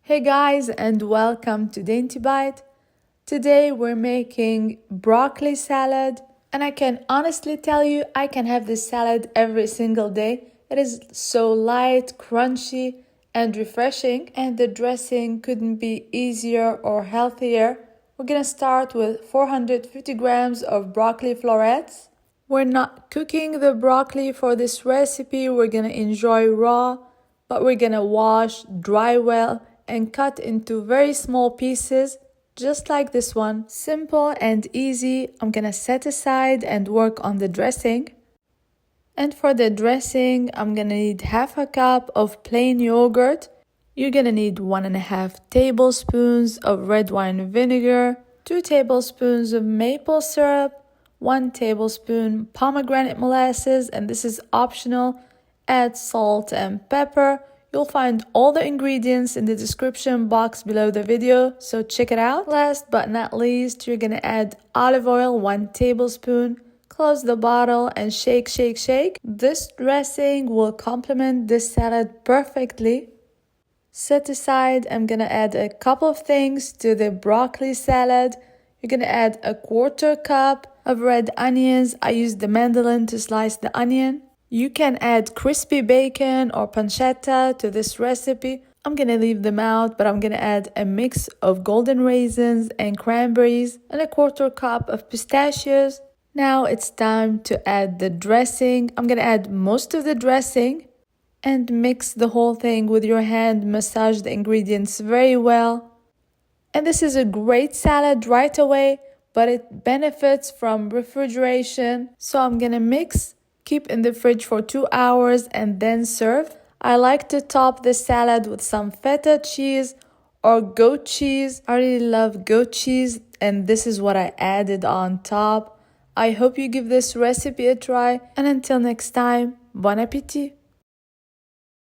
Hey guys, and welcome to Dainty Bite. Today we're making broccoli salad, and I can honestly tell you I can have this salad every single day. It is so light, crunchy, and refreshing, and the dressing couldn't be easier or healthier. We're gonna start with 450 grams of broccoli florets. We're not cooking the broccoli for this recipe, we're gonna enjoy raw, but we're gonna wash, dry well, and cut into very small pieces, just like this one. Simple and easy. I'm gonna set aside and work on the dressing. And for the dressing, I'm gonna need half a cup of plain yogurt. You're gonna need 1.5 tablespoons of red wine vinegar, 2 tablespoons of maple syrup, 1 tablespoon pomegranate molasses, and this is optional. Add salt and pepper. You'll find all the ingredients in the description box below the video, so check it out. Last but not least, you're gonna add olive oil, 1 tablespoon. Close the bottle and shake, shake, shake. This dressing will complement this salad perfectly. Set aside, I'm gonna add a couple of things to the broccoli salad. You're gonna add a 1/4 cup of red onions. I used the mandoline to slice the onion. You can add crispy bacon or pancetta to this recipe. I'm gonna leave them out, but I'm gonna add a mix of golden raisins and cranberries and a 1/4 cup of pistachios. Now it's time to add the dressing. I'm gonna add most of the dressing and mix the whole thing with your hand. Massage the ingredients very well. And this is a great salad right away, but it benefits from refrigeration. So I'm gonna mix, keep in the fridge for 2 hours, and then serve. I like to top the salad with some feta cheese or goat cheese. I really love goat cheese, and this is what I added on top. I hope you give this recipe a try, and until next time, bon appétit!